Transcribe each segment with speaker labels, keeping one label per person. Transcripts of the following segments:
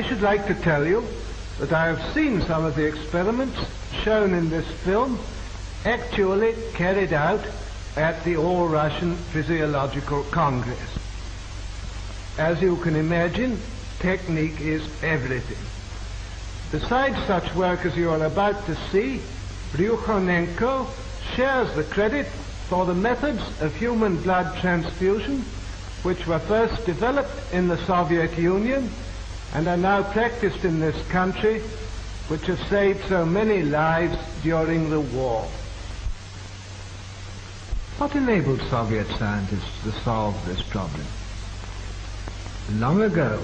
Speaker 1: should like to tell you that I have seen some of the experiments shown in this film actually carried out at the All-Russian Physiological Congress. As you can imagine, technique is everything. Besides such work as you are about to see, Ryukhonenko shares the credit for the methods of human blood transfusion which were first developed in the Soviet Union and are now practiced in this country, which have saved so many lives during the war. What enabled Soviet scientists to solve this problem? Long ago,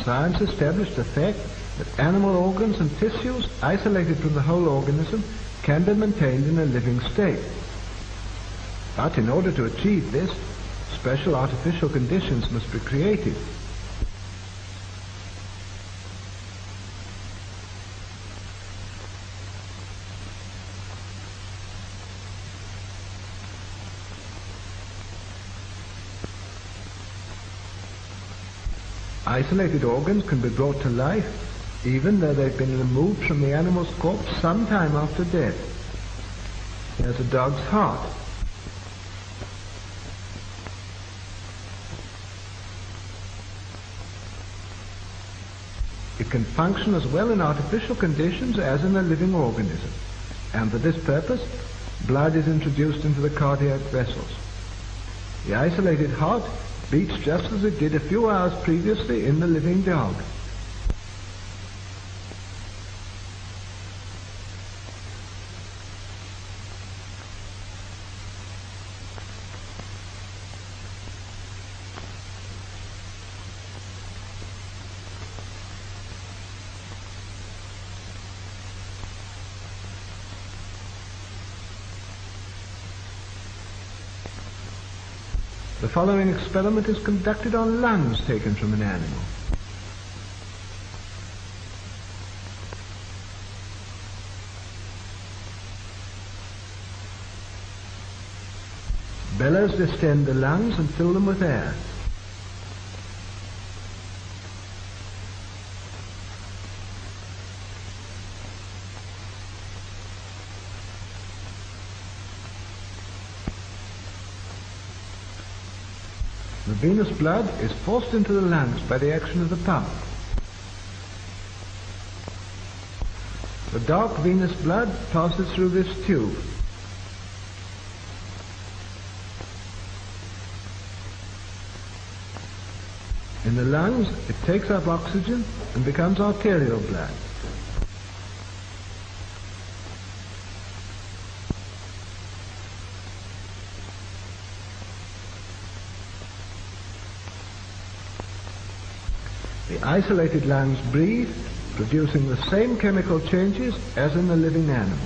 Speaker 1: science established the fact that animal organs and tissues isolated from the whole organism can be maintained in a living state. But in order to achieve this, special artificial conditions must be created. Isolated organs can be brought to life even though they've been removed from the animal's corpse some time after death. Here's a dog's heart. It can function as well in artificial conditions as in a living organism, and for this purpose, blood is introduced into the cardiac vessels. The isolated heart beats just as it did a few hours previously in the living dog. The following experiment is conducted on lungs taken from an animal. Bellows distend the lungs and fill them with air. The venous blood is forced into the lungs by the action of the pump. The dark venous blood passes through this tube. In the lungs, it takes up oxygen and becomes arterial blood. The isolated lungs breathe, producing the same chemical changes as in the living animal.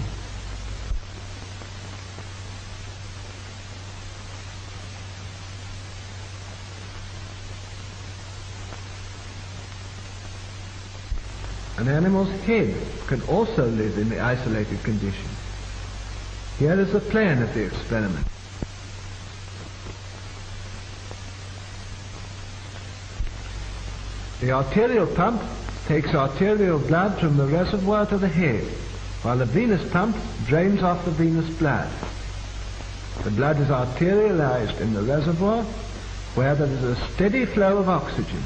Speaker 1: An animal's head can also live in the isolated condition. Here is the plan of the experiment. The arterial pump takes arterial blood from the reservoir to the head, while the venous pump drains off the venous blood. The blood is arterialized in the reservoir, where there is a steady flow of oxygen.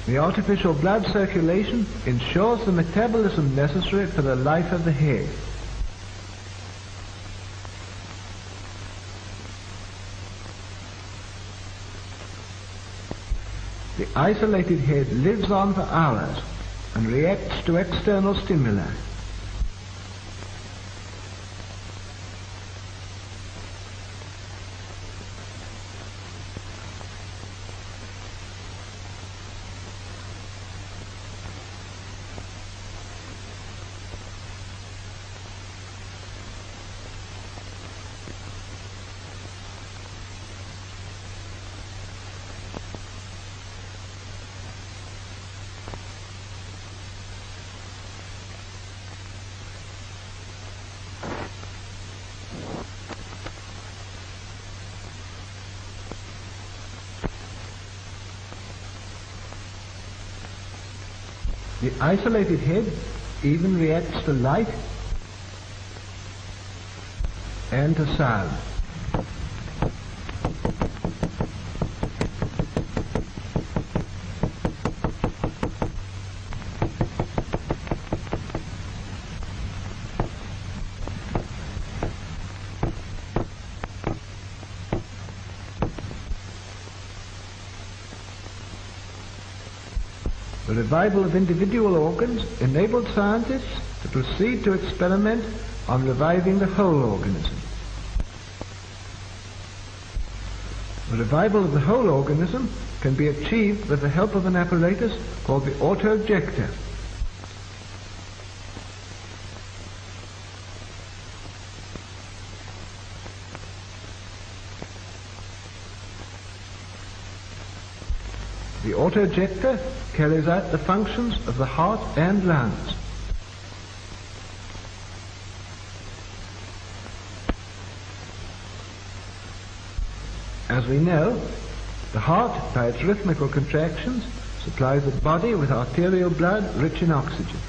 Speaker 1: The artificial blood circulation ensures the metabolism necessary for the life of the head. The isolated head lives on for hours and reacts to external stimuli. The isolated head even reacts to light and to sound. The revival of individual organs enabled scientists to proceed to experiment on reviving the whole organism. The revival of the whole organism can be achieved with the help of an apparatus called the autojector. The autojector carries out the functions of the heart and lungs. As we know, the heart, by its rhythmical contractions, supplies the body with arterial blood rich in oxygen.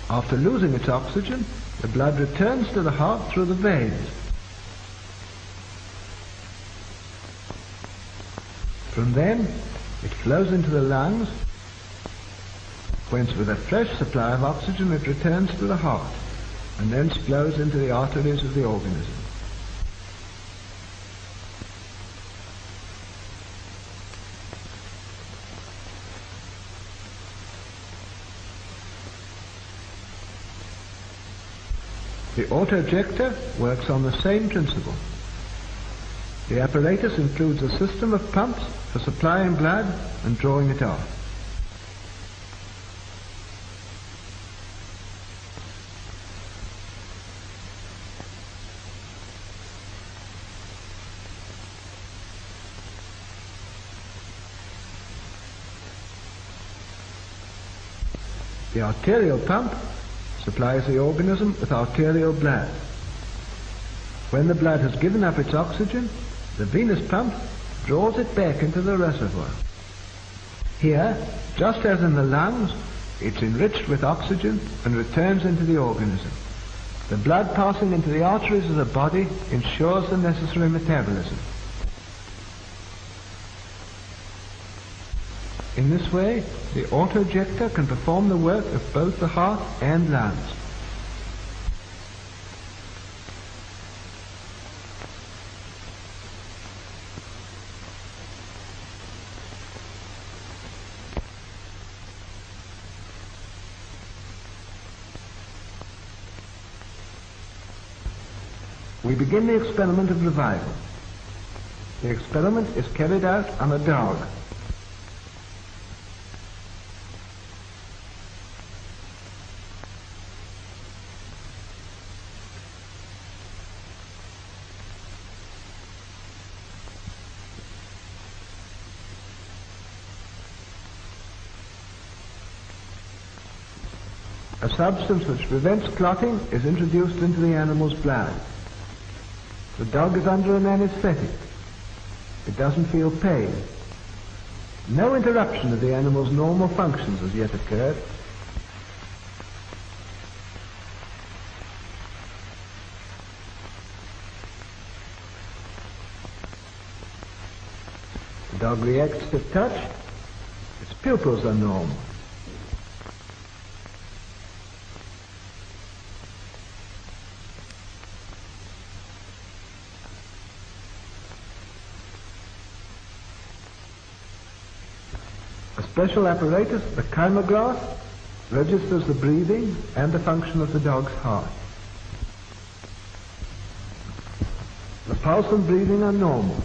Speaker 1: After losing its oxygen, the blood returns to the heart through the veins. From them, it flows into the lungs, whence with a fresh supply of oxygen it returns to the heart, and thence flows into the arteries of the organism. The autojector works on the same principle. The apparatus includes a system of pumps for supplying blood and drawing it off. The arterial pump supplies the organism with arterial blood. When the blood has given up its oxygen, the venous pump draws it back into the reservoir. Here, just as in the lungs, it's enriched with oxygen and returns into the organism. The blood passing into the arteries of the body ensures the necessary metabolism. In this way, the autojector can perform the work of both the heart and lungs. We begin the experiment of revival. The experiment is carried out on a dog. A substance which prevents clotting is introduced into the animal's blood. The dog is under an anesthetic. It doesn't feel pain. No interruption of the animal's normal functions has yet occurred. The dog reacts to touch. Its pupils are normal. A special apparatus, the kymograph, registers the breathing and the function of the dog's heart. The pulse and breathing are normal.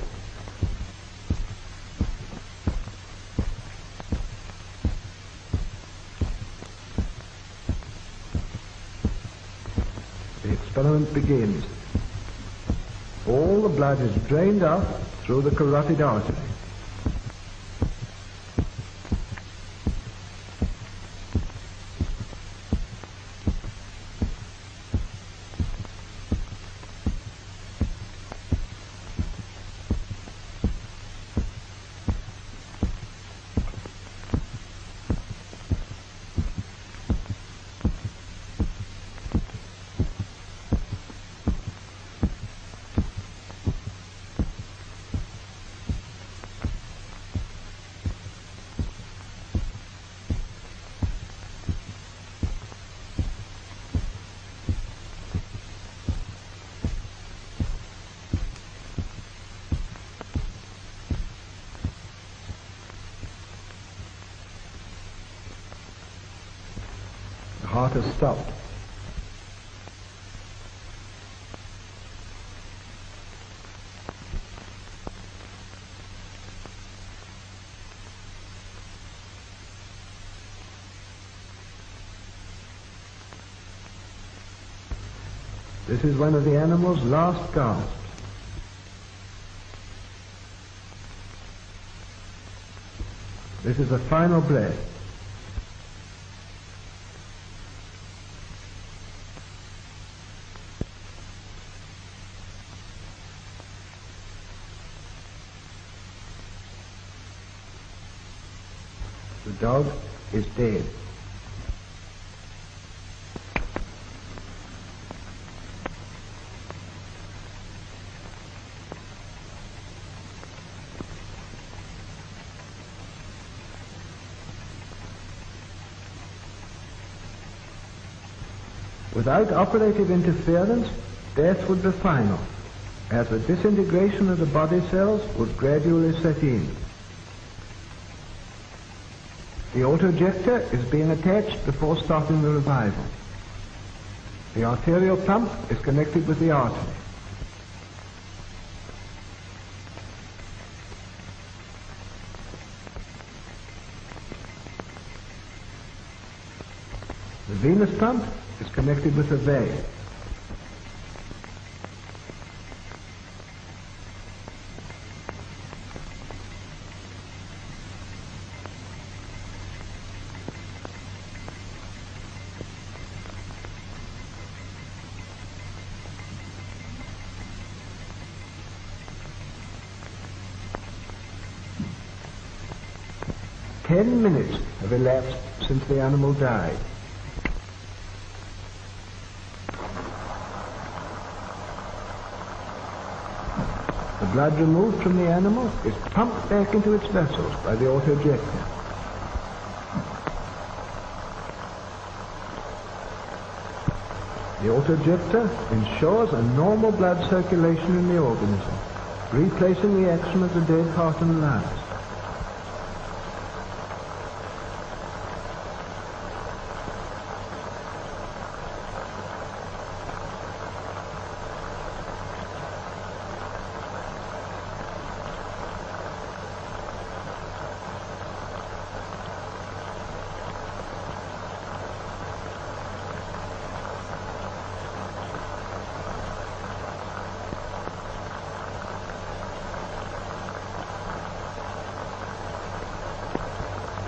Speaker 1: The experiment begins. All the blood is drained off through the carotid artery. heart has stopped. This is one of the animal's last gasps. This is the final breath. The dog is dead. Without operative interference, death would be final, as the disintegration of the body cells would gradually set in. The auto-ejector is being attached before starting the revival. The arterial pump is connected with the artery. The venous pump is connected with the vein. Ten minutes have elapsed since the animal died. The blood removed from the animal is pumped back into its vessels by the auto-ejector. The auto-ejector ensures a normal blood circulation in the organism, replacing the action of the dead heart and lungs.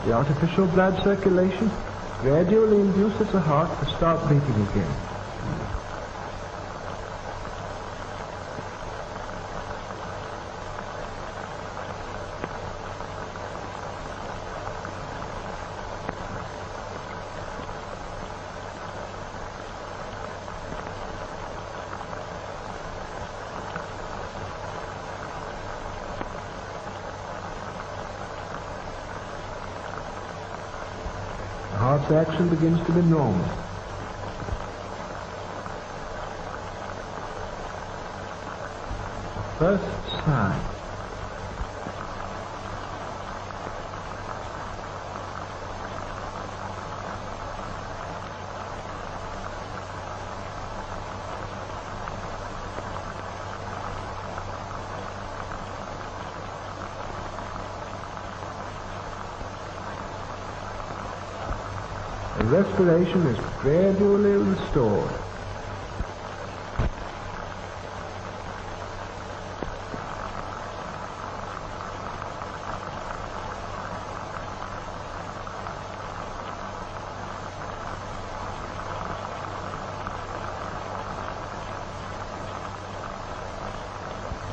Speaker 1: The artificial blood circulation gradually induces the heart to start beating again. The heart's action begins to be normal. First sign. The respiration is gradually restored.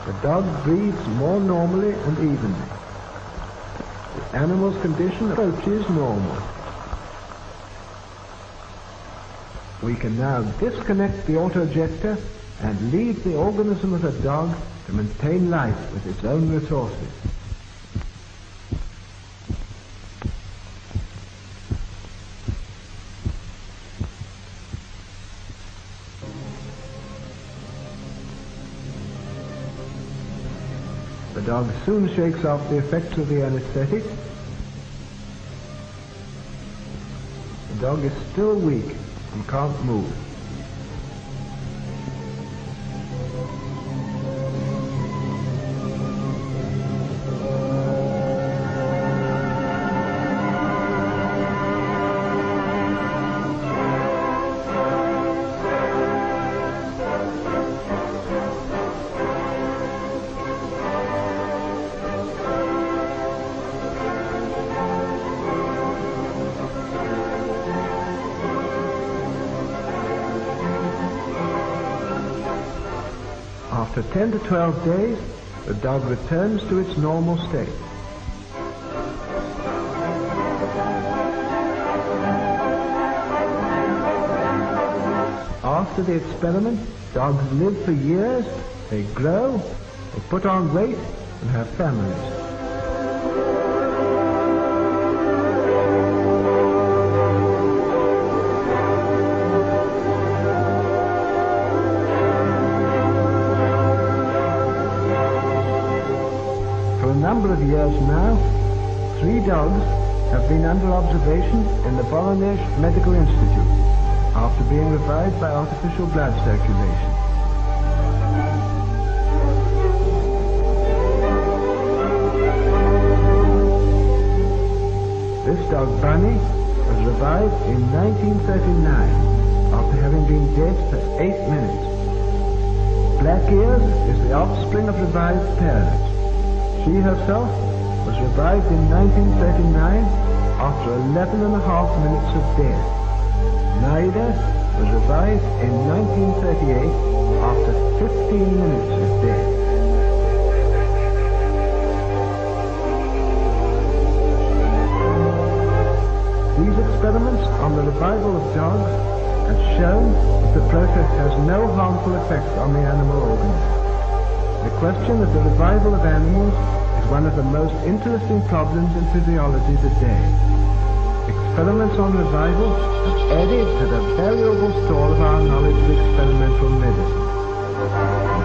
Speaker 1: The dog breathes more normally and evenly. The animal's condition approaches normal. We can now disconnect the auto-ejector and leave the organism of the dog to maintain life with its own resources. The dog soon shakes off the effects of the anesthetic. The dog is still weak, and can't move. After 10 to 12 days, the dog returns to its normal state. After the experiment, dogs live for years, they grow, they put on weight, and have families. For a number of years now, 3 dogs have been under observation in the Bolognese Medical Institute after being revived by artificial blood circulation. This dog, Bunny, was revived in 1939 after having been dead for 8 minutes. Black Ears is the offspring of revived parents. She herself was revived in 1939 after 11.5 minutes of death. Naida was revived in 1938 after 15 minutes of death. These experiments on the revival of dogs have shown that the process has no harmful effects on the animal organism. The question of the revival of animals is one of the most interesting problems in physiology today. Experiments on revival have added to the valuable store of our knowledge of experimental medicine.